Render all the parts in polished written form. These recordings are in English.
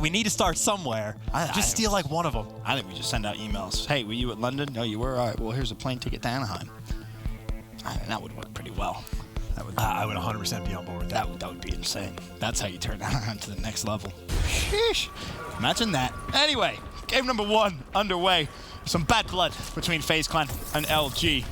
We need to start somewhere. Just steal like one of them. I think we just send out emails. Hey, were you at London? No, you were? All right, well, here's a plane ticket to Anaheim. That would work pretty well. I would 100% be on board with that. That would be insane. That's how you turn Anaheim to the next level. Sheesh. Imagine that. Anyway, game number 1 underway. Some bad blood between Faze Clan and LG.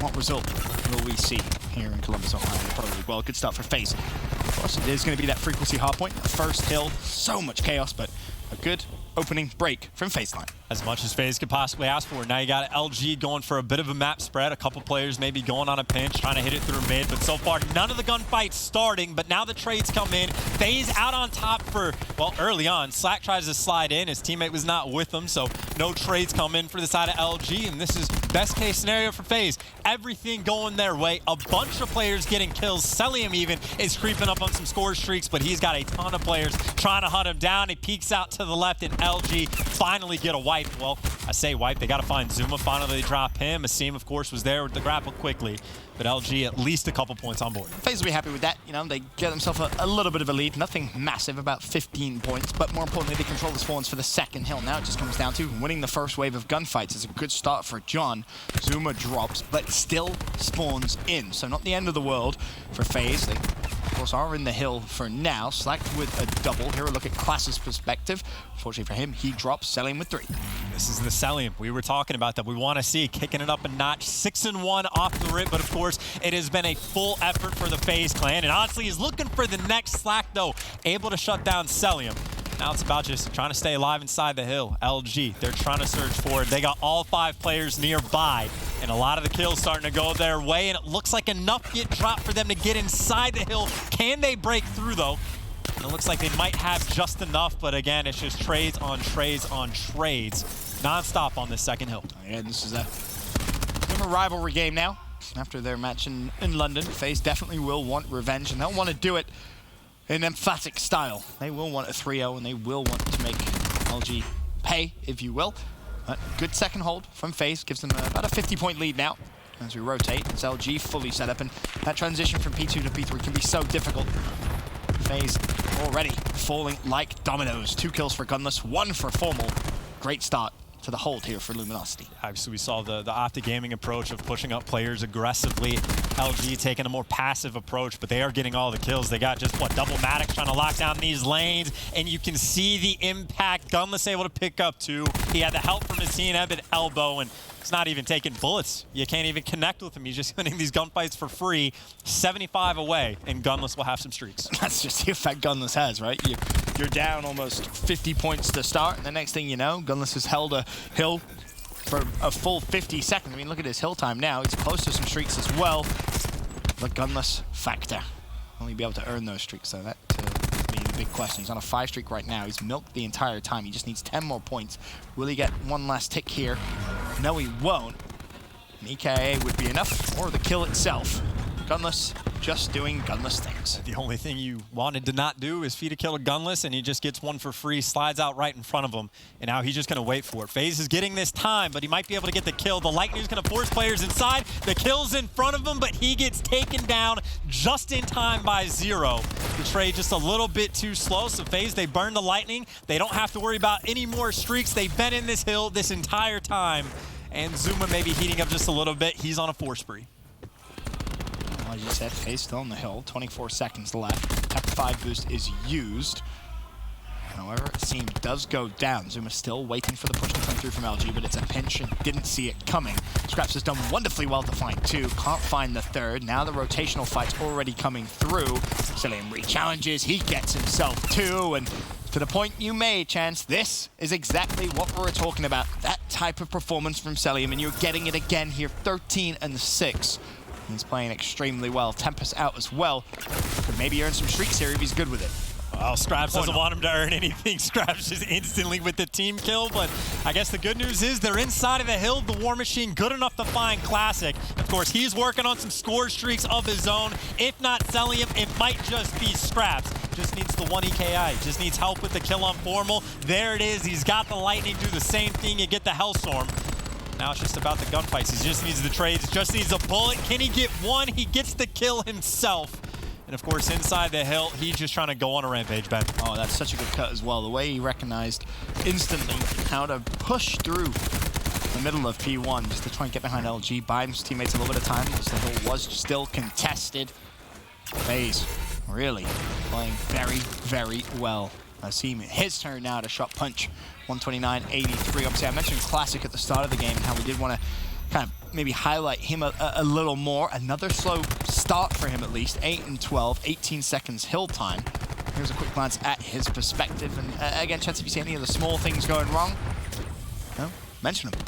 What result will we see here in Columbus, Ohio? Probably, well, good start for Faze. Of course, it is going to be that frequency hardpoint. First hill, so much chaos, but a good opening break from Faze Clan. As much as Faze could possibly ask for. Now you got LG going for a bit of a map spread. A couple players maybe going on a pinch, trying to hit it through mid. But so far, none of the gunfights starting. But now the trades come in. Faze out on top for, well, early on. Slack tries to slide in. His teammate was not with him, so no trades come in for the side of LG. And this is best case scenario for Faze. Everything going their way. A bunch of players getting kills. Celium even is creeping up on some score streaks, but he's got a ton of players trying to hunt him down. He peeks out to the left, and LG finally get a wipe. Well, I say wipe, they got to find Zuma. Finally, they drop him. Asim, of course, was there with the grapple quickly, but LG at least a couple points on board. Faze will be happy with that. You know, they get themselves a little bit of a lead. Nothing massive, about 15 points, but more importantly, they control the spawns for the second hill. Now it just comes down to winning the first wave of gunfights. It's a good start for John. Zuma drops, but still spawns in, so not the end of the world for Faze. They, of course, are in the hill for now. Slack with a double. Here a look at Class's perspective. Unfortunately for him, he drops, Celium with 3. This is the Celium we were talking about that we want to see, kicking it up a notch. 6-1 off the rip, but of course, it has been a full effort for the Faze Clan, and honestly, he's looking for the next Slack, though, able to shut down Celium. Now it's about just trying to stay alive inside the hill. LG, they're trying to search for it. They got all 5 players nearby, and a lot of the kills starting to go their way, and it looks like enough get dropped for them to get inside the hill. Can they break through, though? And it looks like they might have just enough, but again, it's just trades on trades on trades, non-stop on this second hill. And this is a rivalry game now. After their match in London, Faze definitely will want revenge, and they'll want to do it in emphatic style. They will want a 3-0, and they will want to make LG pay, if you will. But good second hold from Faze, gives them about a 50-point lead now. As we rotate, it's LG fully set up, and that transition from P2 to P3 can be so difficult. Faze already falling like dominoes. 2 kills for Gunless, 1 for Formal. Great start to the hold here for Luminosity. Obviously, we saw the Optic Gaming approach of pushing up players aggressively. LG taking a more passive approach, but they are getting all the kills. They got just, what, double Maddox trying to lock down these lanes, and you can see the impact. Gunless able to pick up 2. He had the help from his TNF at elbow, and he's not even taking bullets. You can't even connect with him. He's just winning these gunfights for free. 75 away, and Gunless will have some streaks. That's just the effect Gunless has, right? You're down almost 50 points to start, and the next thing you know, Gunless has held a hill for a full 50 seconds. I mean, look at his hill time now. He's close to some streaks as well. The Gunless factor. Only be able to earn those streaks, so that be the big question. He's on a 5 streak right now. He's milked the entire time. He just needs 10 more points. Will he get one last tick here? No, he won't. An EKIA would be enough, or the kill itself. Gunless just doing Gunless things. The only thing you wanted to not do is feed a kill to Gunless, and he just gets one for free, slides out right in front of him, and now he's just going to wait for it. Faze is getting this time, but he might be able to get the kill. The Lightning's going to force players inside. The kill's in front of him, but he gets taken down just in time by Zero. The trade just a little bit too slow, so Faze, they burn the Lightning. They don't have to worry about any more streaks. They've been in this hill this entire time, and Zuma may be heating up just a little bit. He's on a 4 spree. As you said, Faze still on the hill, 24 seconds left. Tech 5 boost is used. However, Asim does go down. Zuma still waiting for the push to come through from LG, but it's a pinch and didn't see it coming. Scraps has done wonderfully well to find 2, can't find the 3rd. Now the rotational fight's already coming through. Celium re-challenges, he gets himself 2, and to the point you made, Chance, this is exactly what we're talking about. That type of performance from Celium, and you're getting it again here, 13 and 6. He's playing extremely well. Tempest out as well. Could maybe earn some streaks here if he's good with it. Well, Scraps doesn't want him to earn anything. Scraps just instantly with the team kill, but I guess the good news is they're inside of the hill. The War Machine good enough to find Classic. Of course, he's working on some score streaks of his own. If not Celium, it might just be Scraps. Just needs the 1 EKI. Just needs help with the kill on Formal. There it is. He's got the Lightning do the same thing. You get the Hellstorm. Now it's just about the gunfights. He just needs the trades, just needs a bullet. Can he get one? He gets the kill himself. And of course, inside the hill, he's just trying to go on a rampage, Ben. Oh, that's such a good cut as well. The way he recognized instantly how to push through the middle of P1 just to try and get behind LG, buy his teammates a little bit of time as the hill was still contested. Faze really playing very, very well. His turn now to shot punch 129-83. Obviously, I mentioned Classic at the start of the game and how we did want to kind of maybe highlight him a little more. Another slow start for him at least. 8 and 12, 18 seconds hill time. Here's a quick glance at his perspective. And again, Chance, if you see any of the small things going wrong, no, mention them.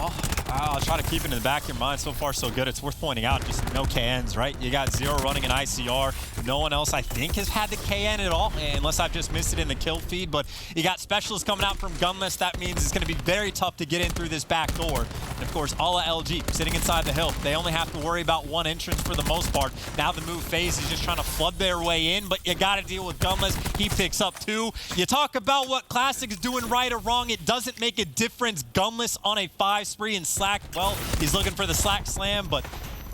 Well, I'll try to keep it in the back of your mind. So far, so good. It's worth pointing out, just no KNs, right? You got 0 running an ICR. No one else, I think, has had the KN at all, unless I've just missed it in the kill feed. But you got specialists coming out from Gunless. That means it's going to be very tough to get in through this back door. And of course, all of LG sitting inside the hill. They only have to worry about one entrance for the most part. Now the move Faze is just trying to flood their way in, but you got to deal with Gunless. He picks up 2. You talk about what Classic is doing right or wrong. It doesn't make a difference. Gunless on a 5 spree and Slack, well, he's looking for the Slack slam, but,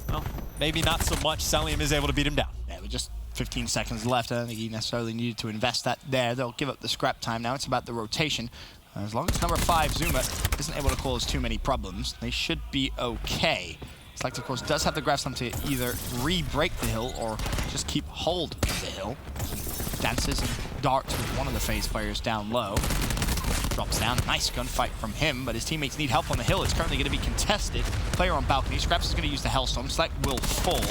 well, maybe not so much. Celium is able to beat him down. Yeah, with just 15 seconds left, I don't think he necessarily needed to invest that there. They'll give up the scrap time. Now it's about the rotation. As long as number 5, Zuma, isn't able to cause too many problems, they should be okay. Slack, of course, does have the grab slam to either re-break the hill or just keep hold of the hill. Dances and darts with one of the Faze players down low. Drops down, nice gunfight from him, but his teammates need help on the hill. It's currently going to be contested. Player on balcony, Scraps is going to use the Hellstorm. Slack will fall.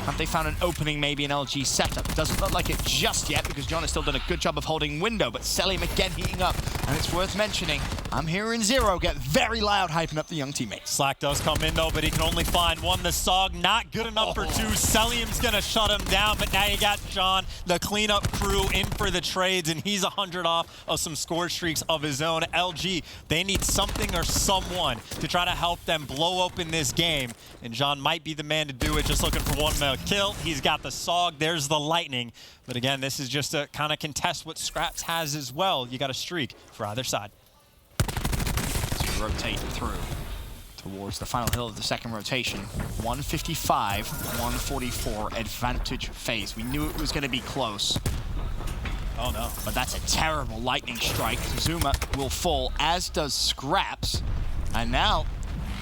Have they found an opening, maybe an LG setup? Doesn't look like it just yet because John has still done a good job of holding window, but Celium again heating up. And it's worth mentioning, I'm hearing Zero get very loud hyping up the young teammates. Slack does come in though, but he can only find 1. The Sog not good enough for 2. Celium's gonna shut him down, but now you got John, the cleanup crew, in for the trades, and he's 100 off of some score streaks of his own. LG, they need something or someone to try to help them blow open this game, and John might be the man to do it, just looking for 1 more kill. He's got the Sog, there's the Lightning, but again, this is just to kind of contest what Scraps has as well. You got a streak for either side. To rotate through towards the final hill of the second rotation. 155, 144 advantage Faze. We knew it was going to be close. Oh no. But that's a terrible lightning strike. Zuma will fall, as does Scraps. And now,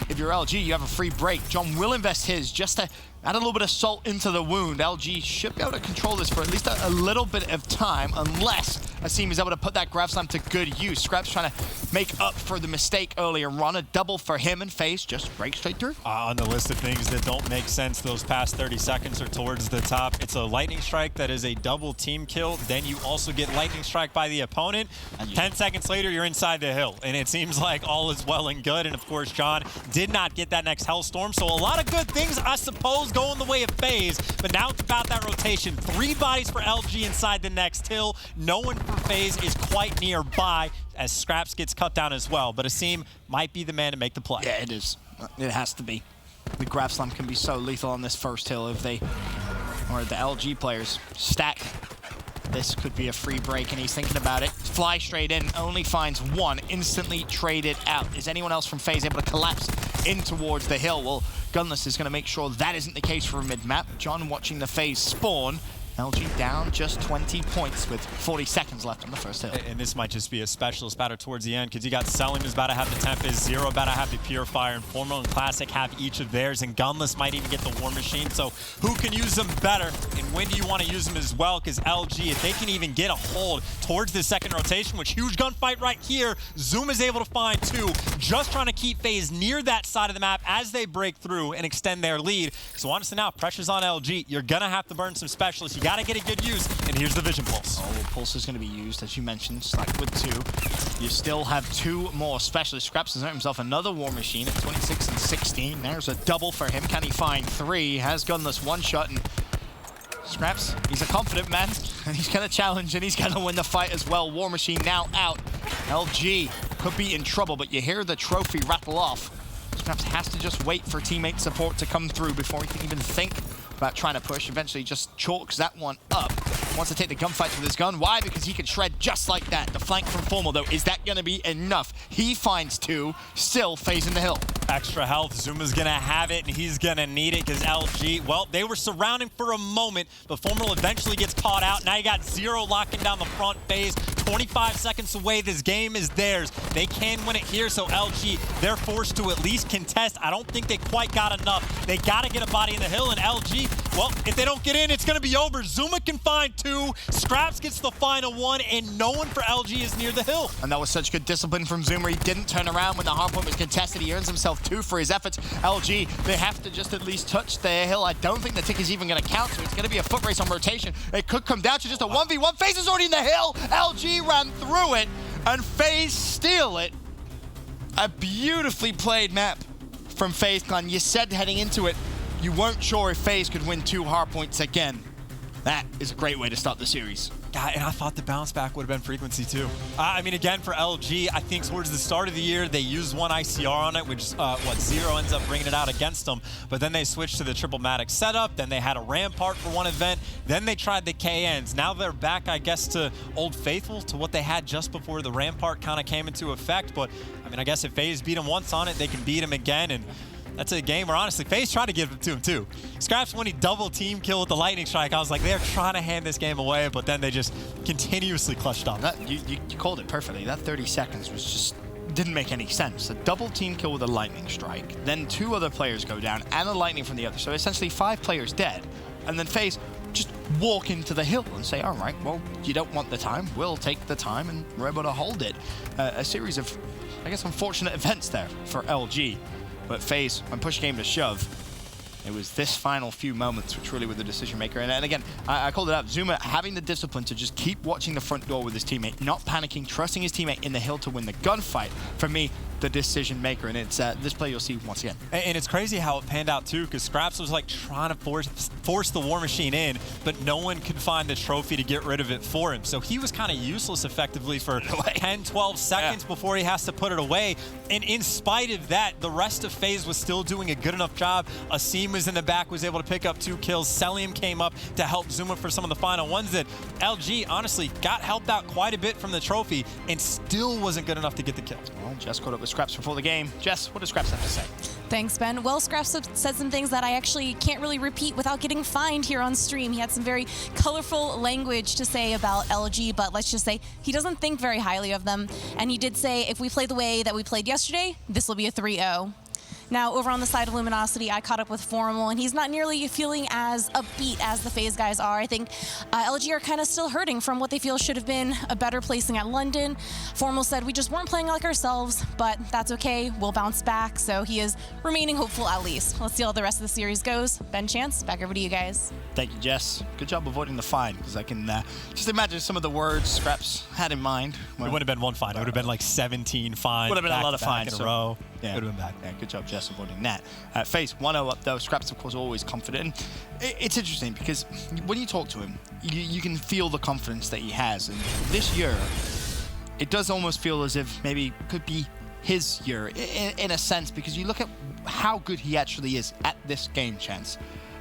if you're LG, you have a free break. John will invest his just to add a little bit of salt into the wound. LG should be able to control this for at least a little bit of time, unless Asim is able to put that grab slam to good use. Scraps trying to make up for the mistake earlier on. A double for him, and Faze just breaks straight through. On the list of things that don't make sense, those past 30 seconds are towards the top. It's a lightning strike that is a double team kill. Then you also get lightning strike by the opponent. 10 seconds later, you're inside the hill. And it seems like all is well and good. And of course, John did not get that next Hellstorm. So a lot of good things, I suppose, going the way of Faze. But now it's about that rotation. 3 bodies for LG inside the next hill. No one for Faze is quite nearby as Scraps gets cut down as well. But Asim might be the man to make the play. Yeah, it is. It has to be. The grab slam can be so lethal on this first hill if they, or the LG players, stack. This could be a free break, and he's thinking about it. Fly straight in, only finds 1, instantly traded out. Is anyone else from Faze able to collapse in towards the hill? Well, Gunless is going to make sure that isn't the case for mid-map. John watching the Faze spawn. LG down just 20 points with 40 seconds left on the first hill. And this might just be a specialist battle towards the end, because you got Celium is about to have the Tempest, Zero about to have the Purifier, and Formal and Classic have each of theirs, and Gunless might even get the War Machine. So who can use them better, and when do you want to use them as well? Because LG, if they can even get a hold towards the second rotation, which huge gunfight right here, Zoom is able to find 2, just trying to keep Faze near that side of the map as they break through and extend their lead. So honestly now, pressure's on LG. You're going to have to burn some specialists. You got to get a good use, and here's the Vision Pulse. Oh, Pulse is going to be used, as you mentioned, Slack with 2. You still have 2 more specialists. Scraps has earned himself another War Machine at 26 and 16. There's a double for him. Can he find 3? Has Gunless 1 shot, and Scraps, he's a confident man, and he's going to challenge, and he's going to win the fight as well. War Machine now out. LG could be in trouble, but you hear the trophy rattle off. Scraps has to just wait for teammate support to come through before he can even think about trying to push. Eventually just chalks that one up. Wants to take the gunfight with his gun. Why? Because he can shred just like that. The flank from Formal, though, is that going to be enough? He finds 2, still Faze in the hill. Extra health, Zuma's gonna have it, and he's gonna need it because LG, well, they were surrounding for a moment, but Formal eventually gets caught out. Now you got Zero locking down the front phase. 25 seconds away, this game is theirs. They can win it here, so LG, they're forced to at least contest. I don't think they quite got enough. They gotta get a body in the hill, and LG, well, if they don't get in, it's gonna be over. Zuma can find 2, Scraps gets the final 1, and no one for LG is near the hill. And that was such good discipline from Zuma. He didn't turn around when the hardpoint was contested. He earns himself 2 for his efforts. LG, they have to just at least touch their hill. I don't think the tick is even gonna count, so it's gonna be a foot race on rotation. It could come down to just a 1v1. Faze is already in the hill. LG ran through it, and Faze steal it. A beautifully played map from Faze Clan. You said heading into it, you weren't sure if Faze could win 2 hardpoints again. That is a great way to start the series. God, and I thought the bounce back would have been frequency too. I mean, again, for LG, I think towards the start of the year, they used 1 ICR on it, which Zero ends up bringing it out against them. But then they switched to the triple-matic setup. Then they had a Rampart for one event. Then they tried the KNs. Now they're back, I guess, to Old Faithful, to what they had just before the Rampart kind of came into effect. But, I mean, I guess if FaZe beat them once on it, they can beat them again. And that's a game where, honestly, FaZe tried to give it to him, too. Scraps, when he double team kill with the lightning strike, I was like, they're trying to hand this game away, but then they just continuously clutched up. You called it perfectly. That 30 seconds was just didn't make any sense. A double team kill with a lightning strike, then 2 other players go down, and a lightning from the other. So essentially 5 players dead. And then FaZe just walk into the hill and say, all right, well, you don't want the time. We'll take the time, and we're able to hold it. A series of, I guess, unfortunate events there for LG. But FaZe, when push came to shove, it was this final few moments which really were the decision maker. And again, I called it out. Zuma having the discipline to just keep watching the front door with his teammate, not panicking, trusting his teammate in the hill to win the gunfight. For me, the decision maker, and it's this play you'll see once again. And it's crazy how it panned out too, because Scraps was like trying to force the War Machine in, but no one could find the trophy to get rid of it for him. So he was kind of useless effectively for 10, 12 seconds before he has to put it away. And in spite of that, the rest of FaZe was still doing a good enough job. Asim was in the back, was able to pick up 2 kills. Celium came up to help Zuma for some of the final ones. That LG honestly got helped out quite a bit from the trophy and still wasn't good enough to get the kill. Well, Jess caught up with Scraps before the game. Jess, what does Scraps have to say? Thanks, Ben. Well, Scraps said some things that I actually can't really repeat without getting fined here on stream. He had some very colorful language to say about LG, but let's just say he doesn't think very highly of them. And he did say, if we play the way that we played yesterday, this will be a 3-0. Now, over on the side of Luminosity, I caught up with Formal, and he's not nearly feeling as upbeat as the FaZe guys are. I think LG are kind of still hurting from what they feel should have been a better placing at London. Formal said, we just weren't playing like ourselves, but that's okay. We'll bounce back. So he is remaining hopeful at least. Let's see how the rest of the series goes. Ben Chance, back over to you guys. Thank you, Jess. Good job avoiding the fine, because I can just imagine some of the words Scraps had in mind. Well, it would have been 1 fine. It would have been like 17 fines. Would have been a lot of fines in a row. Yeah. Would have been bad. Yeah, good job, Jess, avoiding that. FaZe 1-0 up, though. Scraps, of course, always confident. And it's interesting because when you talk to him, you can feel the confidence that he has. And this year, it does almost feel as if maybe it could be his year in a sense, because you look at how good he actually is at this game, Chance.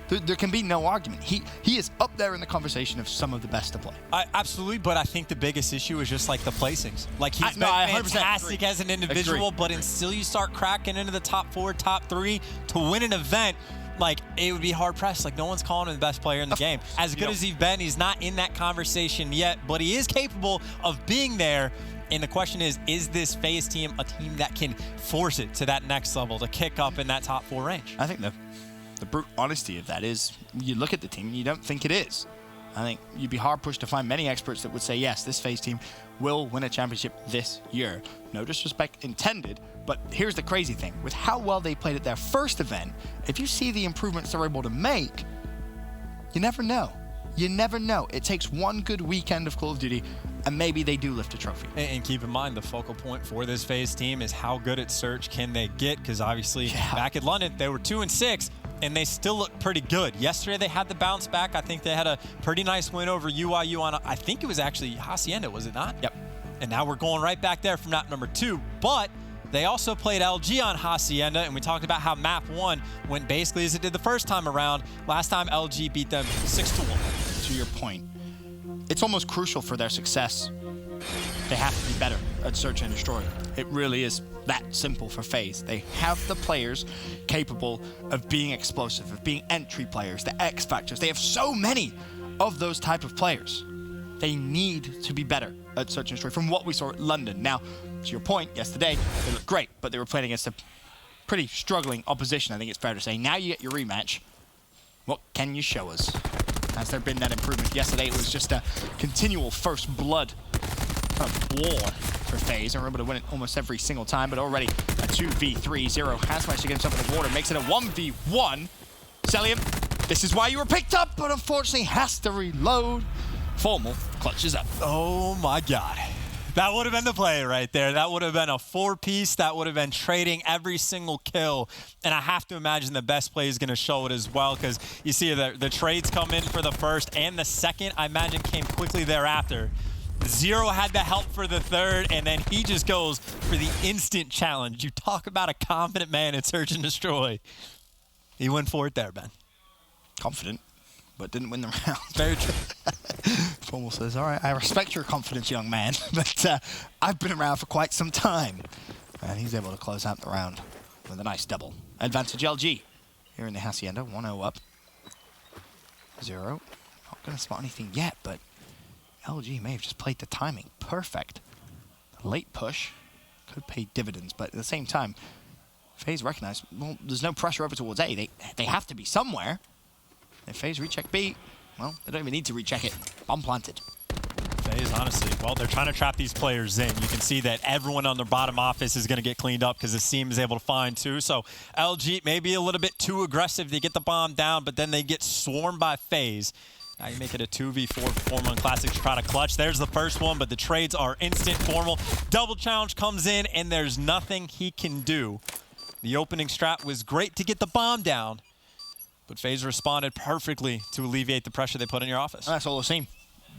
There can be no argument. He is up there in the conversation of some of the best to play. Absolutely, but I think the biggest issue is just like the placings. Like he's been fantastic as an individual, but until you start cracking into the top 4, top 3 to win an event, like it would be hard pressed. Like no one's calling him the best player in the game. As good as he's been, he's not in that conversation yet, but he is capable of being there. And the question is this FaZe team a team that can force it to that next level, to kick up in that top 4 range? I think the brute honesty of that is, you look at the team and you don't think it is. I think you'd be hard pushed to find many experts that would say, yes, this FaZe team will win a championship this year. No disrespect intended, but here's the crazy thing. With how well they played at their first event, if you see the improvements they're able to make, you never know. You never know. It takes one good weekend of Call of Duty, and maybe they do lift a trophy. And keep in mind, the focal point for this FaZe team is how good at search can they get, because obviously back at London, they were 2-6, and they still look pretty good. Yesterday, they had the bounce back. I think they had a pretty nice win over UIU on, I think it was actually Hacienda, was it not? Yep. And now we're going right back there from map number 2, but they also played LG on Hacienda, and we talked about how map 1 went basically as it did the first time around. Last time, LG beat them 6-1. To your point, it's almost crucial for their success. They have to be better at Search and Destroy. It really is that simple for FaZe. They have the players capable of being explosive, of being entry players, the X factors. They have so many of those type of players. They need to be better at Search and Destroy from what we saw at London. Now, to your point, yesterday, they looked great, but they were playing against a pretty struggling opposition, I think it's fair to say. Now you get your rematch. What can you show us? Has there been that improvement? Yesterday, it was just a continual first blood war for FaZe. They were able to win it almost every single time, but already a 2v3. Zero has managed to get himself in the water, makes it a 1v1. Celium, this is why you were picked up, but unfortunately has to reload. Formal clutches up. Oh my God. That would have been the play right there. That would have been a 4-piece. That would have been trading every single kill. And I have to imagine the best play is going to show it as well, because you see the trades come in for the first and the second, I imagine, came quickly thereafter. Zero had the help for the third, and then he just goes for the instant challenge. You talk about a confident man in Search and Destroy. He went for it there, Ben. Confident, but didn't win the round. Very true. Formal says, all right, I respect your confidence, young man, but I've been around for quite some time. And he's able to close out the round with a nice double. Advantage LG here in the Hacienda, 1-0 up. Zero, not going to spot anything yet, but LG may have just played the timing perfect. A late push could pay dividends, but at the same time, FaZe recognized, well, there's no pressure over towards A. They have to be somewhere. If FaZe recheck B, well, they don't even need to recheck it. Bomb planted. FaZe, honestly, well, they're trying to trap these players in. You can see that everyone on their bottom office is going to get cleaned up because the team is able to find two. So LG may be a little bit too aggressive to get the bomb down, but then they get swarmed by FaZe. Now you make it a 2v4 Formal and Classic to try to clutch. There's the first one, but the trades are instant. Formal double challenge comes in, and there's nothing he can do. The opening strat was great to get the bomb down, but FaZe responded perfectly to alleviate the pressure they put in your office. That's all the same.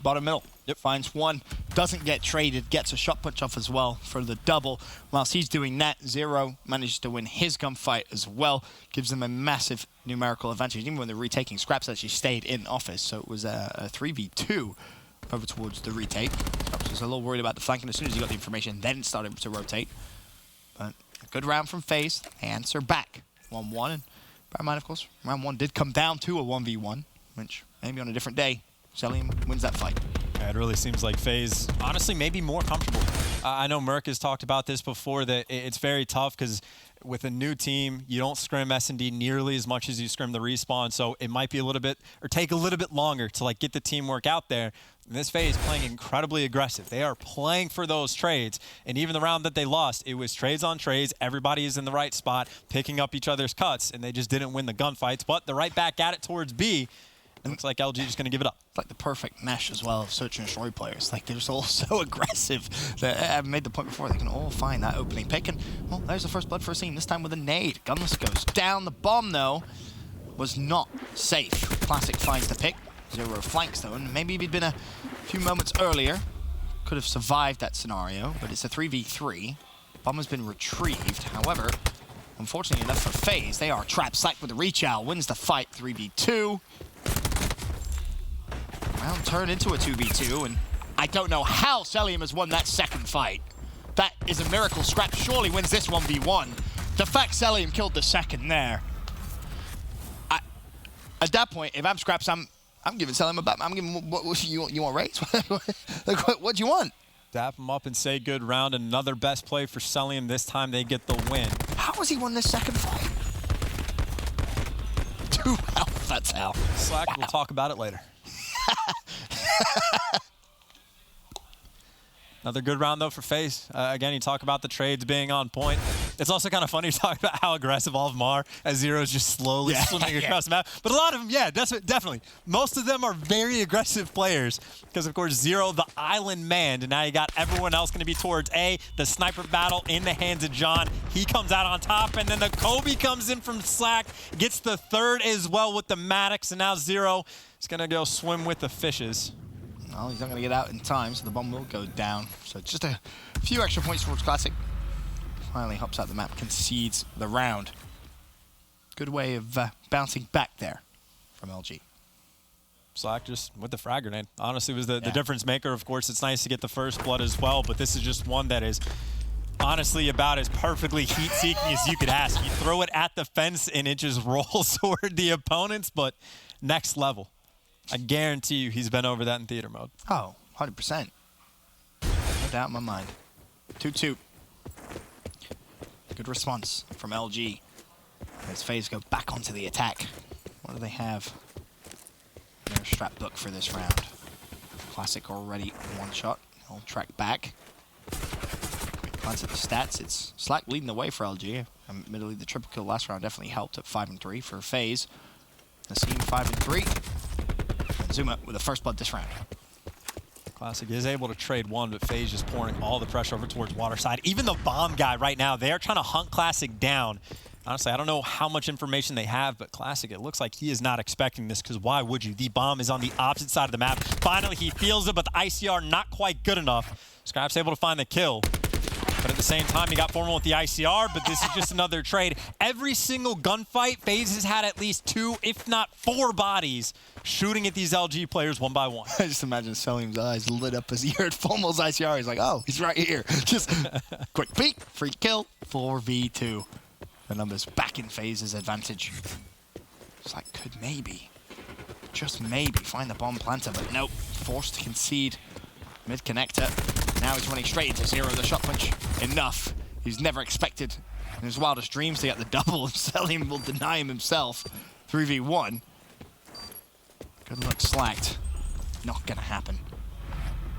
Bottom middle. Yep. Finds one. Doesn't get traded. Gets a shot punch off as well for the double. Whilst he's doing that, Zero manages to win his gunfight as well. Gives them a massive numerical advantage. Even when they're retaking, Scraps actually stayed in office. So it was a 3v2 over towards the retake. Scraps was a little worried about the flanking as soon as he got the information, then started to rotate. But a good round from FaZe. They answer back. 1-1. And bear in mind, of course, round one did come down to a 1v1, which maybe on a different day, Celium wins that fight. Yeah, it really seems like FaZe, honestly, maybe more comfortable. I know Merc has talked about this before, that it's very tough because with a new team, you don't scrim S&D nearly as much as you scrim the respawn, so it might be a little bit, or take a little bit longer to like get the teamwork out there. And this FaZe playing incredibly aggressive. They are playing for those trades, and even the round that they lost, it was trades on trades. Everybody is in the right spot, picking up each other's cuts, and they just didn't win the gunfights, but they're right back at it towards B. It looks like LG just going to give it up. It's like the perfect mesh as well of Search and Destroy players. Like, they're just all so aggressive. I've made the point before, they can all find that opening pick. And, well, there's the first blood for a scene, this time with a nade. Gunless goes down. The bomb, though, was not safe. Classic finds the pick. Zero flanks, though, and maybe if he'd been a few moments earlier, could have survived that scenario, but it's a 3v3. Bomb has been retrieved. However, unfortunately enough for FaZe, they are trapped. Slack with the reach out, wins the fight, 3v2. Round turned into a 2v2, and I don't know how Celium has won that second fight. That is a miracle. Scrap surely wins this 1v1. The fact Celium killed the second there. At that point, if I'm Scraps, I'm giving Celium a bet. I'm giving what you want raise? Like, what do you want? Dap him up and say good round. Another best play for Celium. This time they get the win. How has he won this second fight? 2 health, that's how. Slack, wow. We'll talk about it later. Another good round, though, for FaZe. Again, you talk about the trades being on point. It's also kind of funny to talk about how aggressive all of them are as Zero's just slowly swimming across the map. But a lot of them, yeah, definitely. Most of them are very aggressive players because, of course, Zero, the island man, and now you got everyone else going to be towards A. The sniper battle in the hands of John. He comes out on top, and then the Kobe comes in from Slack, gets the third as well with the Maddox, and now Zero is going to go swim with the fishes. Well, he's not going to get out in time, so the bomb will go down. So just a few extra points towards Classic. Finally hops out the map, concedes the round. Good way of bouncing back there from LG. Slack just with the frag grenade. Honestly, was the difference maker. Of course, it's nice to get the first blood as well, but this is just one that is honestly about as perfectly heat-seeking as you could ask. You throw it at the fence and it just rolls toward the opponents, but next level. I guarantee you he's been over that in theater mode. Oh, 100%. No doubt in my mind. 2-2. Good response from LG. As Faze go back onto the attack. What do they have in their strat book for this round? Classic already one shot. He'll track back. Quick glance at the stats. It's Slack leading the way for LG. Admittedly, the triple kill last round definitely helped at 5-3 for Faze. Nassim 5-3. And Zuma with the first blood this round. Classic is able to trade one, but Faze just pouring all the pressure over towards Waterside. Even the bomb guy right now, they're trying to hunt Classic down. Honestly, I don't know how much information they have, but Classic, it looks like he is not expecting this, because why would you? The bomb is on the opposite side of the map. Finally, he feels it, but the ICR not quite good enough. Scrap's able to find the kill. But at the same time, he got formal with the ICR, but this is just another trade. Every single gunfight, Faze has had at least 2, if not 4 bodies shooting at these LG players one by one. I just imagine Selim's eyes lit up as he heard Formal's ICR. He's like, oh, he's right here. Just quick peek, free kill, 4v2. The numbers back in Faze's advantage. It's like, could maybe, just maybe find the bomb planter, but nope, forced to concede. Mid connector. Now he's running straight into Zero, the shot punch. Enough. He's never expected in his wildest dreams to get the double, and Selim will deny him himself. 3v1. Good luck, Slacked. Not gonna happen.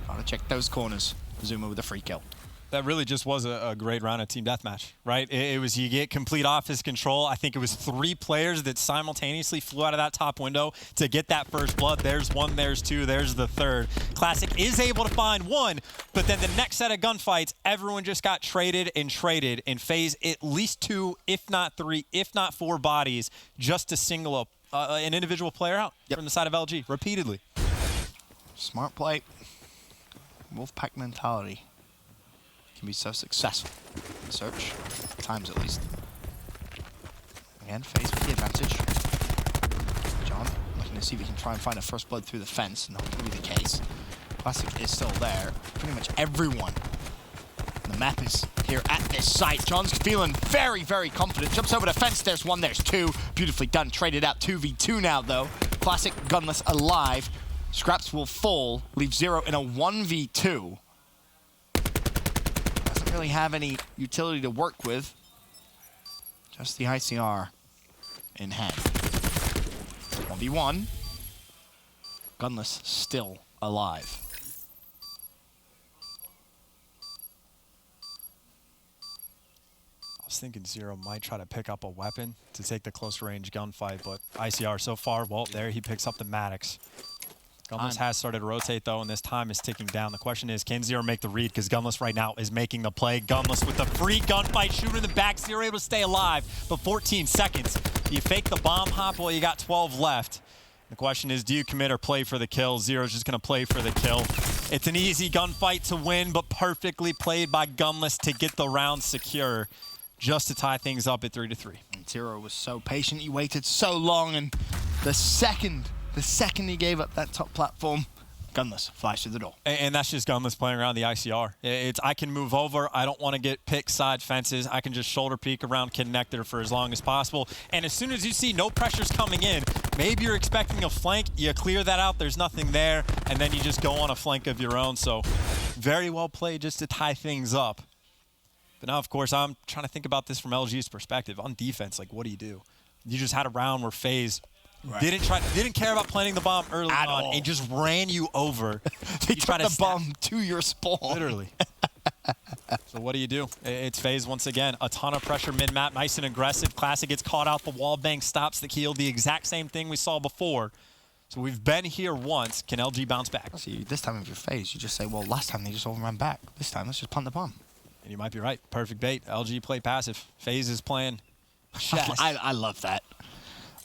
Gotta check those corners. Zuma with a free kill. That really just was a great round of team deathmatch, right? It was you get complete office control. I think it was 3 players that simultaneously flew out of that top window to get that first blood. There's 1, there's 2, there's the 3rd. Classic is able to find 1, but then the next set of gunfights, everyone just got traded, and Faze at least 2, if not 3, if not 4 bodies just to single an individual player out from the side of LG repeatedly. Smart play. Wolfpack mentality. Can be so successful. Search. Times at least. Again, Faze with the advantage. John looking to see if he can try and find a first blood through the fence. Not going to be the case. Classic is still there. Pretty much everyone on the map is here at this site. John's feeling very, very confident. Jumps over the fence. There's 1, there's 2. Beautifully done. Traded out 2v2 now, though. Classic gunless alive. Scraps will fall. Leave Zero in a 1v2. Really have any utility to work with. Just the ICR in hand. 1v1. Gunless still alive. I was thinking Zero might try to pick up a weapon to take the close range gunfight, but ICR so far, well, there he picks up the Maddox. Gunless has started to rotate, though, and this time is ticking down. The question is, can Zero make the read? Because Gunless right now is making the play. Gunless with the free gunfight, shooting in the back. Zero able to stay alive, but 14 seconds. Do you fake the bomb hop? Well, you got 12 left. The question is, do you commit or play for the kill? Zero's just going to play for the kill. It's an easy gunfight to win, but perfectly played by Gunless to get the round secure, just to tie things up at 3-3. And Zero was so patient. He waited so long, and the second he gave up that top platform, Gunless flies through the door. And that's just Gunless playing around the ICR. It's I can move over. I don't want to get picked side fences. I can just shoulder peek around connector for as long as possible. And as soon as you see no pressure's coming in, maybe you're expecting a flank, you clear that out, there's nothing there, and then you just go on a flank of your own. So very well played just to tie things up. But now, of course, I'm trying to think about this from LG's perspective. On defense, like, what do? You just had a round where Faze didn't care about planting the bomb early on and just ran you over. They took the bomb to your spawn. Literally. So what do? It's Faze once again. A ton of pressure mid-map, nice and aggressive. Classic gets caught out. The wall bang stops the kill. The exact same thing we saw before. So we've been here once. Can LG bounce back? See, this time if you're Faze, you just say, well, last time they just overran back. This time, let's just plant the bomb. And you might be right. Perfect bait. LG play passive. Faze is playing chess. I love that.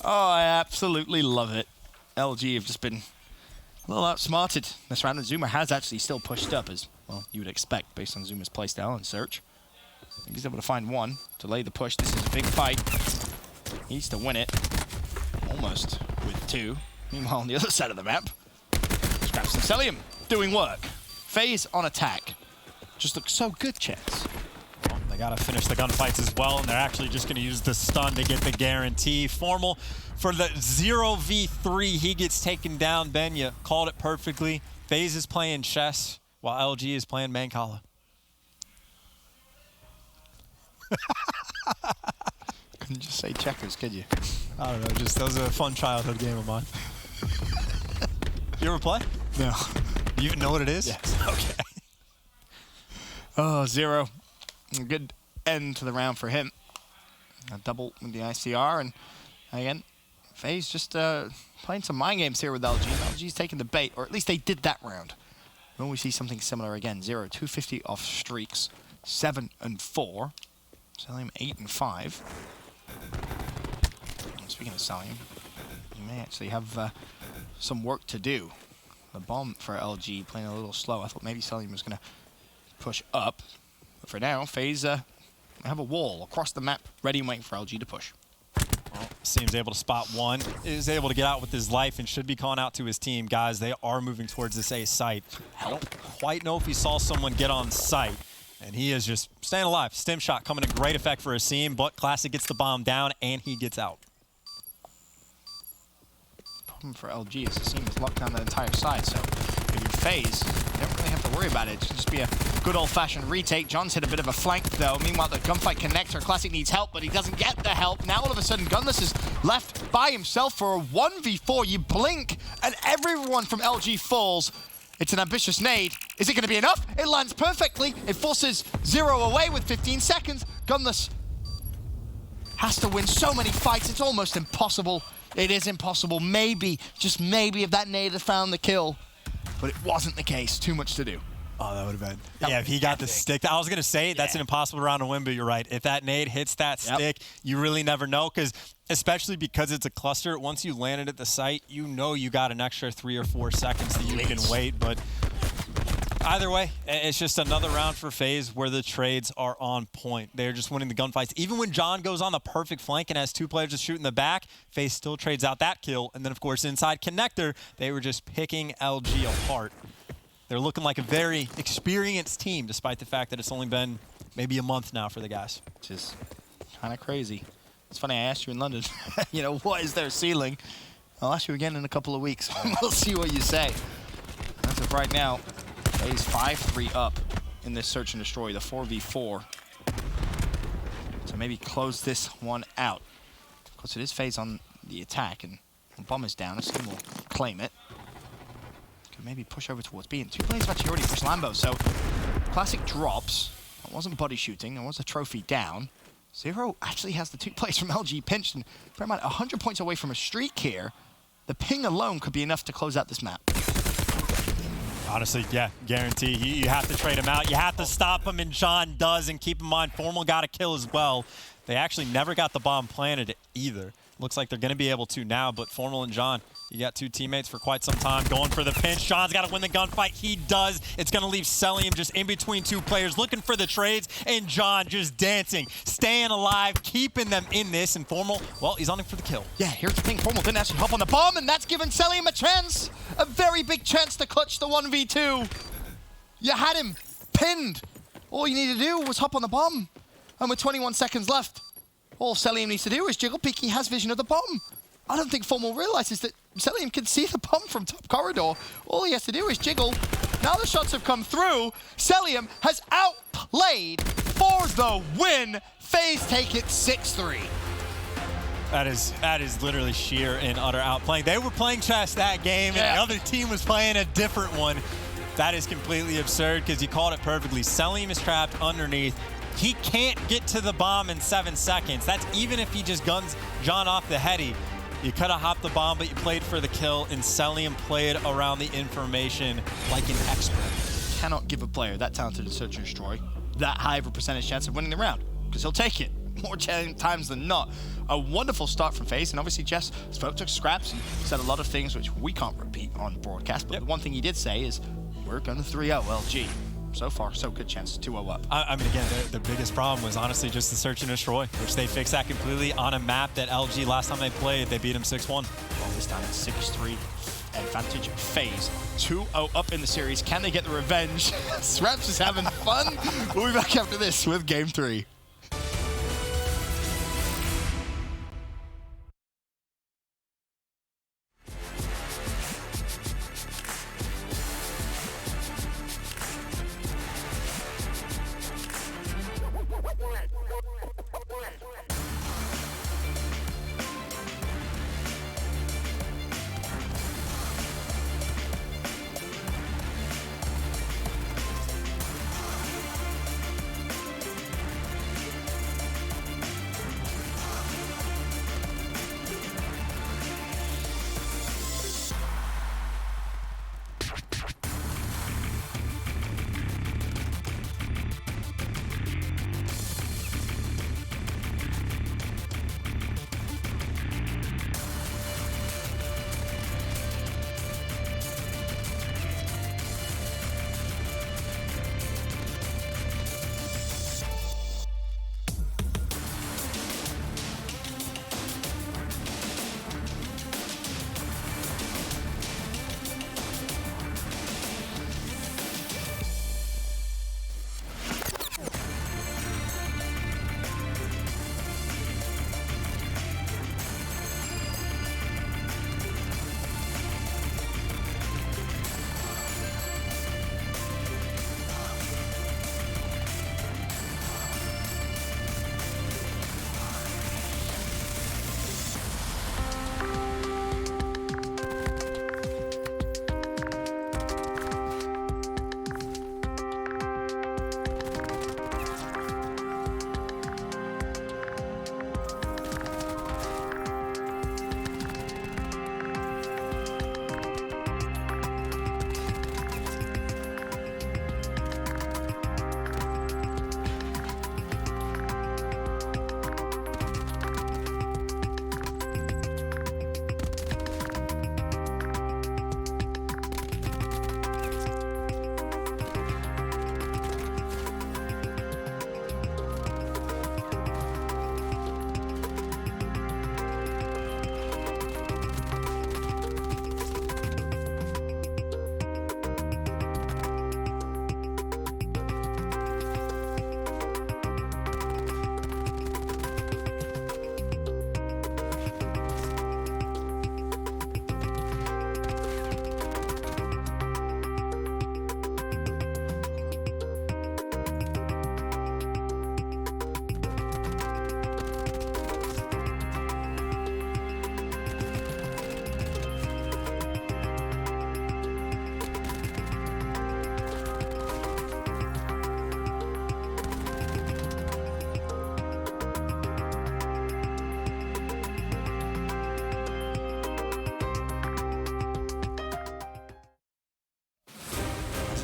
Oh, I absolutely love it. LG have just been a little outsmarted this round, and Zuma has actually still pushed up, as well you would expect based on Zuma's playstyle and search. I think he's able to find 1 to lay the push. This is a big fight. He needs to win it. Almost with 2. Meanwhile, on the other side of the map, Scraps and Celium doing work. Faze on attack. Just looks so good, Chets. Well, they got to finish the gunfights as well, and they're actually just going to use the stun to get the guarantee. Formal for the 0v3, he gets taken down. Ben, you called it perfectly. Faze is playing chess, while LG is playing Mancala. Couldn't just say checkers, could you? I don't know, just that was a fun childhood game of mine. You ever play? No. Do you even know what it is? Yes. Okay. Oh, 0. A good end to the round for him. A double with the ICR, and again, Faze just playing some mind games here with LG. LG's taking the bait, or at least they did that round. When we see something similar again, 0, 250 off streaks, 7 and 4. Celium 8 and 5. And speaking of Celium, you may actually have some work to do. The bomb for LG playing a little slow. I thought maybe Celium was going to push up. But for now, Faze have a wall across the map, ready and waiting for LG to push. Well, seems able to spot one. Is able to get out with his life and should be calling out to his team. Guys, they are moving towards this A site. I don't quite know if he saw someone get on site. And he is just staying alive. Stim shot coming to great effect for his team, but Classic gets the bomb down and he gets out. Problem for LG is the team is locked down the entire side, so if you're Faze, you don't really have to worry about it. It should just be a good old-fashioned retake. John's hit a bit of a flank, though. Meanwhile, the gunfight connector. Classic needs help, but he doesn't get the help. Now, all of a sudden, Gunless is left by himself for a 1v4. You blink, and everyone from LG falls. It's an ambitious nade. Is it going to be enough? It lands perfectly. It forces 0 away with 15 seconds. Gunless has to win so many fights. It's almost impossible. It is impossible. Maybe, just maybe, if that nade had found the kill. But it wasn't the case. Too much to do. Oh, that would have been. Yeah, if he got the stick. I was going to say, that's an impossible round to win, but you're right. If that nade hits that stick, you really never know, because especially because it's a cluster, once you land it at the site, you know you got an extra 3 or 4 seconds that you can wait. But either way, it's just another round for Faze where the trades are on point. They're just winning the gunfights. Even when John goes on the perfect flank and has 2 players just shooting the back, Faze still trades out that kill. And then, of course, inside connector, they were just picking LG apart. They're looking like a very experienced team, despite the fact that it's only been maybe a month now for the guys. Which is kind of crazy. It's funny, I asked you in London, you know, what is their ceiling? I'll ask you again in a couple of weeks. We'll see what you say. As of right now, Faze 5-3 up in this search and destroy, the 4v4. So maybe close this one out. Of course, it is Faze on the attack, and when bomb is down, Skim will claim it. Could maybe push over towards B, and 2 players have actually already pushed Lambo, so Classic drops. That wasn't body shooting, there was a trophy down. 0 actually has the 2 players from LG pinched, and for about 100 points away from a streak here. The ping alone could be enough to close out this map. Honestly, yeah, guarantee. You have to trade him out. You have to stop him, and John does, and keep in mind, Formal got a kill as well. They actually never got the bomb planted either. Looks like they're going to be able to now, but Formal and John, you got 2 teammates for quite some time going for the pinch. John's got to win the gunfight. He does. It's going to leave Celium just in between 2 players looking for the trades, and John just dancing, staying alive, keeping them in this. And Formal, well, he's on him for the kill. Yeah, here's the thing. Formal didn't actually hop on the bomb, and that's given Celium a chance. A very big chance to clutch the 1v2. You had him pinned. All you needed to do was hop on the bomb. And with 21 seconds left, all Celium needs to do is jiggle peek. He has vision of the bomb. I don't think Formal realizes that Celium can see the bomb from top corridor. All he has to do is jiggle. Now the shots have come through. Celium has outplayed for the win. Faze take it 6-3. That is literally sheer and utter outplaying. They were playing chess that game, and the other team was playing a different one. That is completely absurd, because you called it perfectly. Celium is trapped underneath. He can't get to the bomb in 7 seconds. That's even if he just guns John off the heady. You could have hopped the bomb, but you played for the kill, and Celium played around the information like an expert. Cannot give a player that talented in Search and Destroy that high of a percentage chance of winning the round, because he'll take it more times than not. A wonderful start from Faze, and obviously Jess spoke to Scraps and said a lot of things which we can't repeat on broadcast, but the one thing he did say is, we're going to 3-0 LG. so far, so good chance 2-0 up. I mean, again, the biggest problem was honestly just the search and destroy, which they fixed that completely on a map that LG, last time they played, they beat him 6-1. Well, this time it's 6-3 advantage Faze. 2-0 up in the series. Can they get the revenge? Sraps is having fun. We'll be back after this with Game 3.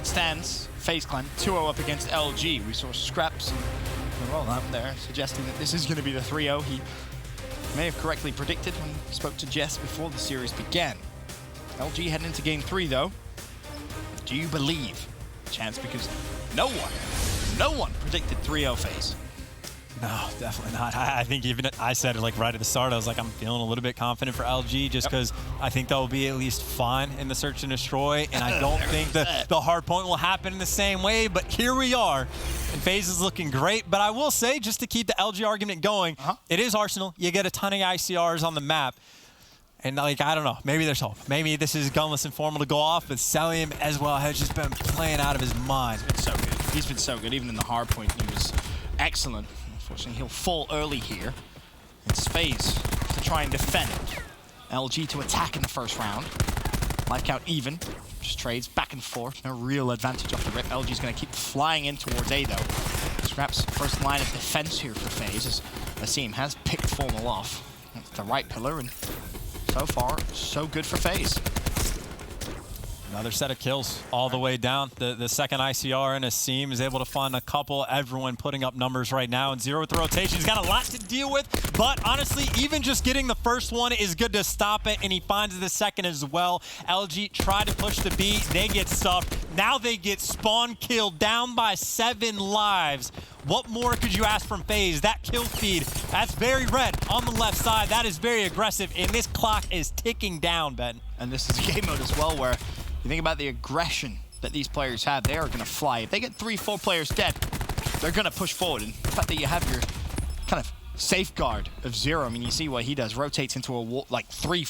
Stands, Faze Clan 2-0 up against LG. We saw Scraps roll out there, suggesting that this is going to be the 3-0 he may have correctly predicted when he spoke to Jess before the series began. LG heading into Game 3 though. Do you believe? Chance, because no one predicted 3-0 Faze. No, definitely not. I think even I said it like right at the start. I was like, I'm feeling a little bit confident for LG just because I think they'll be at least fine in the search and destroy. And I don't think the hard point will happen in the same way. But here we are. And Faze is looking great. But I will say, just to keep the LG argument going, it is Arsenal. You get a ton of ICRs on the map. And like, I don't know, maybe there's hope. Maybe this is gunless and formal to go off, but Selim as well has just been playing out of his mind. He's been so good. He's been so good. Even in the hard point, he was excellent. Unfortunately, he'll fall early here. It's Faze to try and defend. LG to attack in the first round. Life count even. Just trades back and forth. No real advantage off the rip. LG's going to keep flying in towards A, though. Scraps first line of defense here for Faze, as Asim has picked Formal off. That's the right pillar, and so far, so good for Faze. Another set of kills all the way down. The second ICR in a seam is able to find a couple. Everyone putting up numbers right now. And Zero with the rotation. He's got a lot to deal with. But honestly, even just getting the first one is good to stop it. And he finds the second as well. LG tried to push the B. They get stuffed. Now they get spawn killed down by 7 lives. What more could you ask from Faze? That kill feed, that's very red on the left side. That is very aggressive. And this clock is ticking down, Ben. And this is a game mode as well where you think about the aggression that these players have, they are going to fly. If they get 3-4 players dead, they're going to push forward. And the fact that you have your kind of safeguard of Zero, I mean, you see what he does. Rotates into a wall, like 3-4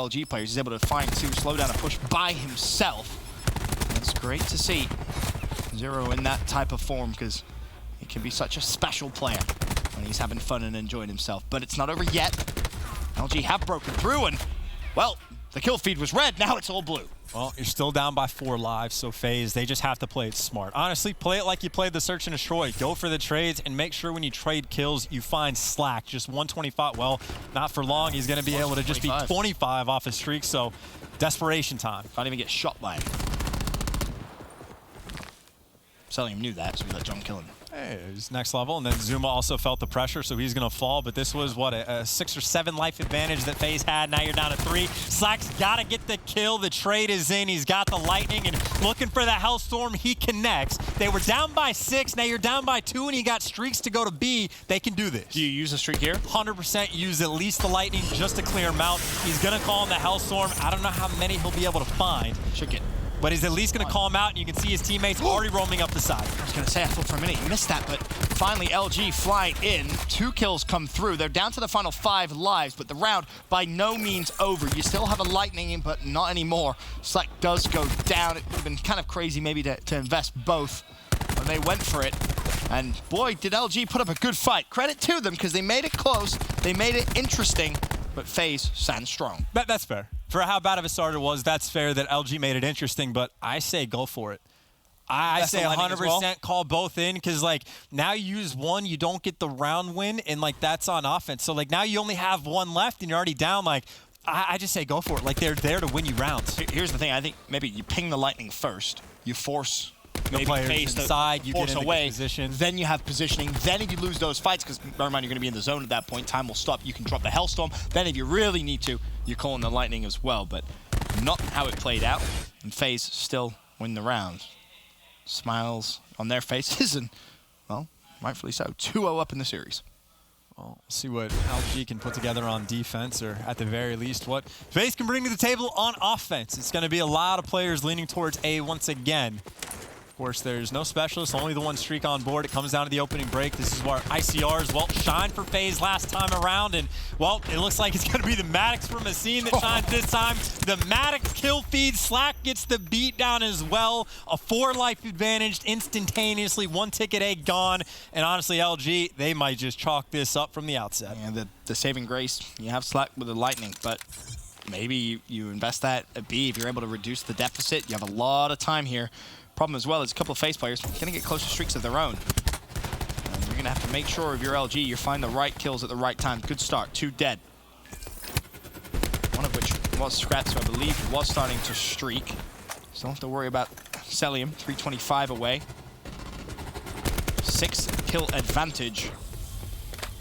LG players. He's able to find 2, slow down a push by himself. And it's great to see Zero in that type of form because he can be such a special player when he's having fun and enjoying himself. But it's not over yet. LG have broken through and, well, the kill feed was red, now it's all blue. Well, you're still down by 4 lives, so Faze, they just have to play it smart. Honestly, play it like you played the Search and Destroy. Go for the trades and make sure when you trade kills, you find slack. Just 125, well, not for long. He's going to be able to just be 25 off his streak, so desperation time. Can't even get shot by him. Cellium knew that, so he let John kill him. Hey, he's next level, and then Zuma also felt the pressure, so he's going to fall. But this was, what, a 6 or 7 life advantage that Faze had. Now you're down to 3. Slack's got to get the kill. The trade is in. He's got the lightning, and looking for the Hellstorm. He connects. They were down by 6. Now you're down by 2, and he got streaks to go to B. They can do this. Do you use a streak here? 100% use at least the lightning just to clear him out. He's going to call him the Hellstorm. I don't know how many he'll be able to find. Should get. But he's at least going to call him out, and you can see his teammates already roaming up the side. I was going to say, I thought for a minute he missed that, but finally LG fly in. 2 kills come through. They're down to the final 5 lives, but the round by no means over. You still have a lightning in, but not anymore. Slack does go down. It would have been kind of crazy maybe to invest both, but they went for it. And boy, did LG put up a good fight. Credit to them, because they made it close. They made it interesting, but Faze stands strong. That's fair. For how bad of a start it was, that's fair that LG made it interesting, but I say go for it. I say 100% call both in, because like now you use one, you don't get the round win, and like that's on offense. So like now you only have 1 left and you're already down. Like I just say go for it. Like they're there to win you rounds. Here's the thing, I think maybe you ping the lightning first, you force the players inside, you get in away, position. Then you have positioning. Then if you lose those fights, because bear in mind you're going to be in the zone at that point, time will stop. You can drop the Hellstorm. Then if you really need to, you're calling the lightning as well. But not how it played out. And Faze still win the round. Smiles on their faces, and well, rightfully so. 2-0 up in the series. Well, we'll see what LG can put together on defense, or at the very least what Faze can bring to the table on offense. It's going to be a lot of players leaning towards A once again. Of course, there's no specialist, only the 1 streak on board. It comes down to the opening break. This is where ICRs, well, shine for Faze last time around. And, well, it looks like it's going to be the Maddox from Messine that shines this time. The Maddox kill feed. Slack gets the beat down as well. A 4 life advantage instantaneously. 1 ticket A gone. And honestly, LG, they might just chalk this up from the outset. And the saving grace, you have Slack with the lightning, but maybe you invest that at B. If you're able to reduce the deficit, you have a lot of time here. Problem as well is a couple of Faze players going to get close to streaks of their own. And you're going to have to make sure if you're LG, you find the right kills at the right time. Good start, 2 dead. One of which was Scratch, so I believe he was starting to streak. So don't have to worry about Cellium, 325 away. 6 kill advantage.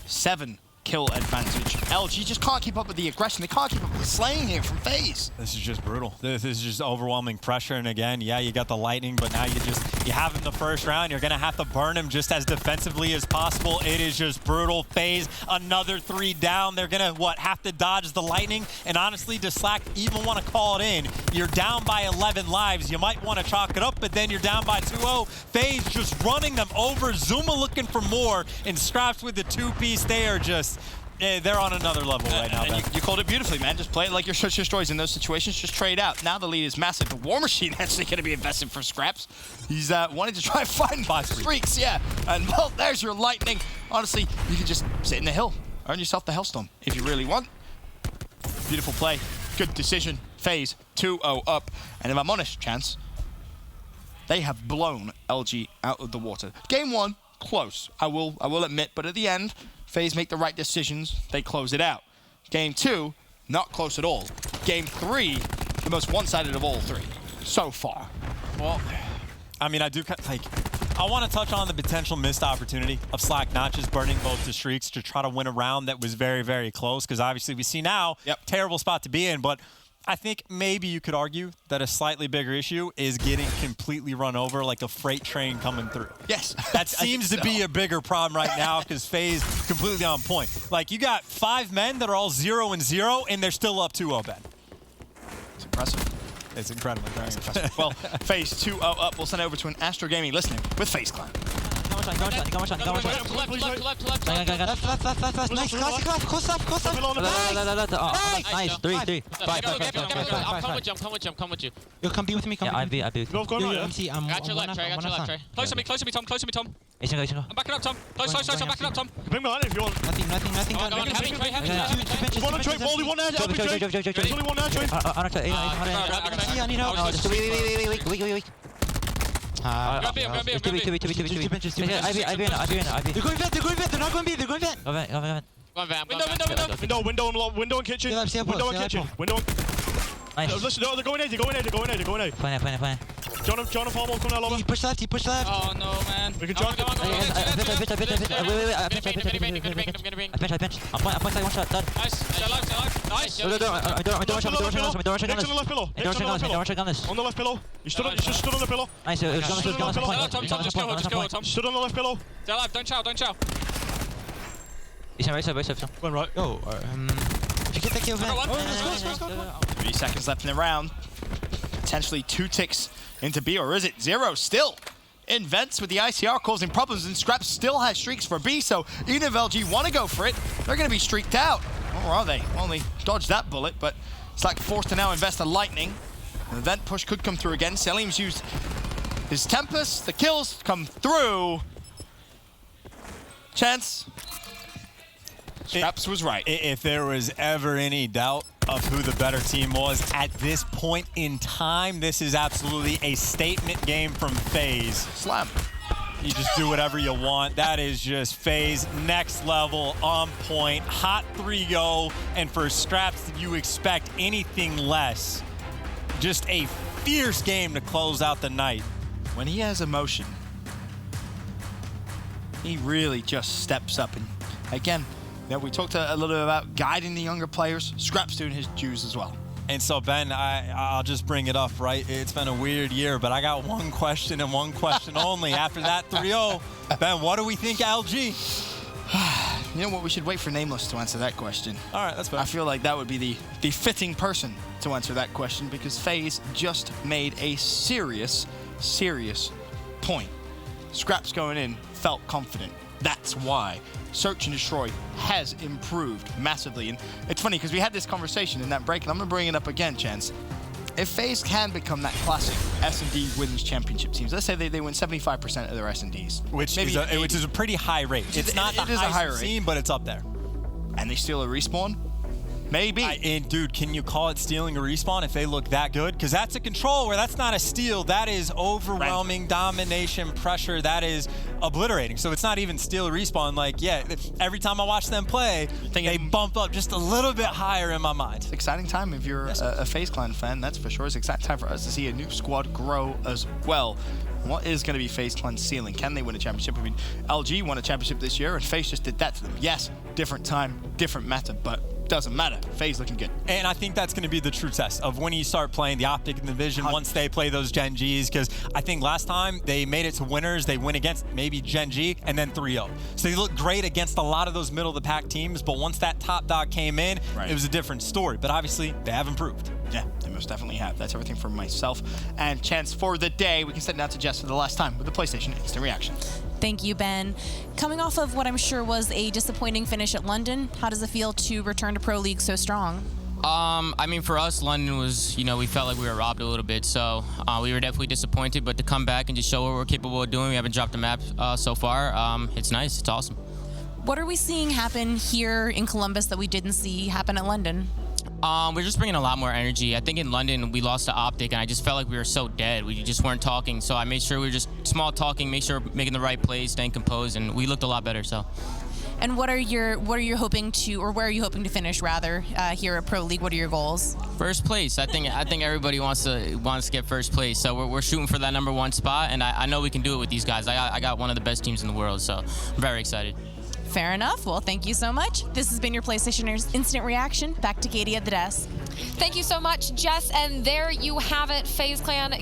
7 kill advantage. LG just can't keep up with the aggression. They can't keep up with the slaying here from Faze. This is just brutal. This is just overwhelming pressure. And again, yeah, you got the lightning, but now you have him the first round. You're going to have to burn him just as defensively as possible. It is just brutal. Faze, another 3 down. They're going to, have to dodge the lightning? And honestly, does Slack even want to call it in? You're down by 11 lives. You might want to chalk it up, but then you're down by 2-0. Faze just running them over. Zuma looking for more. And Scraps with the 2-piece. They are just... they're on another level right now. And you called it beautifully, man. Just play it like your Search and Destroys in those situations. Just trade out. Now the lead is massive. The War Machine actually going to be invested for Scraps. He's wanting to try and find 5 streaks, yeah. And well, there's your lightning. Honestly, you can just sit in the hill. Earn yourself the Hellstorm if you really want. Beautiful play. Good decision. Faze 2-0 up. And if I'm honest, Chance, they have blown LG out of the water. Game 1, close. I will admit, but at the end, Faze make the right decisions, they close it out. Game 2, not close at all. Game 3, the most one-sided of all 3. so far. Well, I mean, I do like. I want to touch on the potential missed opportunity of Slack not just burning both the streaks to try to win a round that was very, very close. Because obviously we see now, terrible spot to be in. But I think maybe you could argue that a slightly bigger issue is getting completely run over like a freight train coming through. Yes. That seems to be a bigger problem right now because Faze completely on point. Like, you got 5 men that are all 0-0, and they're still up 2-0, Ben. It's impressive. It's incredible. Very impressive. Well, Faze 2-0 up. We'll send it over to an Astro Gaming listening with Faze Clan. Left. Nice, close up. Nice, 3. Come with you. Yo, come be with me, I be. Yo, MC, I'm Got your left, Trey. Close to me, Tom. I'm backing up, Tom. Close, I'm backing up, Tom. Bring me on if you want. Nothing. Heavy. One on Trey, only one there, help me, Trey. There's only one there, Trey. I need help. Weak. Go B. Two benches. They're going vet. They're not going B. They're going vet. Go vent. Window and kitchen. Window and kitchen. Nice. Listen, they're going A. Plan. John and Palmer coming out lobby. He pushed left. Oh no, man. We can John. Come on. Wait. I bench. I'm point like one shot. Done. Nice. I don't want to gun this. On the left pillow. You just stood on the pillow. Nice. It was gun point. Tom, just go, Tom. Stood on the left pillow. Stay alive, don't chow. He's right side. Going right. Yo, if you get that kill, man. Let's go. 3 seconds left in the round. Potentially 2 ticks into B, or is it 0 still? In Vents with the ICR causing problems, and Scraps still has streaks for B, so even if LG want to go for it, they're going to be streaked out. Or are they? Only dodged that bullet, but it's like forced to now invest a lightning. The vent push could come through again. Selim's used his Tempest. The kills come through. Chance. Scraps was right. If there was ever any doubt of who the better team was at this point in time, this is absolutely a statement game from Faze. Slam. You just do whatever you want. That is just Faze, next level, on point, hot 3-0, and for Scraps, you expect anything less. Just a fierce game to close out the night. When he has emotion, he really just steps up. And again, we talked a little bit about guiding the younger players. Scraps doing his dues as well. And so, Ben, I'll just bring it up, right? It's been a weird year, but I got one question and one question only. After that 3-0, Ben, what do we think LG? You know what? We should wait for Nameless to answer that question. All right, that's fair. I feel like that would be the fitting person to answer that question, because Faze just made a serious point. Scraps going in felt confident. That's why Search and Destroy has improved massively. And it's funny because we had this conversation in that break, and I'm going to bring it up again, Chance. If Faze can become that classic S&D wins championship teams, let's say they win 75% of their S&Ds. Which is a pretty high rate. It's not the highest team, but it's up there. And they steal a respawn? Maybe. And dude, can you call it stealing a respawn if they look that good? Because that's a control where that's not a steal. That is overwhelming domination pressure. That is obliterating. So it's not even steal a respawn. Like, yeah, every time I watch them play, they bump up just a little bit higher in my mind. It's exciting time if you're a FaZe Clan fan, that's for sure. It's exciting time for us to see a new squad grow as well. What is going to be FaZe Clan's ceiling? Can they win a championship? I mean, LG won a championship this year, and FaZe just did that to them. Yes, different time, different meta, but doesn't matter. FaZe looking good. And I think that's going to be the true test of when you start playing the Optic in the Division once they play those Gen Gs, because I think last time they made it to winners, they win against maybe Gen G and then 3-0. So they look great against a lot of those middle-of-the-pack teams, but once that top dog came in, it was a different story. But obviously, they have improved. Yeah, they most definitely have. That's everything from myself and Chance for the day. We can send it out to Jess for the last time with the PlayStation Instant Reaction. Thank you, Ben. Coming off of what I'm sure was a disappointing finish at London, how does it feel to return to Pro League so strong? I mean, for us, London was, we felt like we were robbed a little bit, so we were definitely disappointed, but to come back and just show what we're capable of doing, we haven't dropped the map so far. It's nice. It's awesome. What are we seeing happen here in Columbus that we didn't see happen at London? We're just bringing a lot more energy. I think in London, we lost the Optic, and I just felt like we were so dead. We just weren't talking, so I made sure we were just small talking, make sure we're making the right plays, staying composed, and we looked a lot better, so. And what are you hoping to, or where are you hoping to finish rather here at Pro League? What are your goals? First place. I think everybody wants to get first place. So we're shooting for that #1 spot, and I know we can do it with these guys. I got one of the best teams in the world, so I'm very excited. Fair enough. Well, thank you so much. This has been your PlayStationers Instant Reaction. Back to Katie at the desk. Thank you so much, Jess. And there you have it, FaZe Clan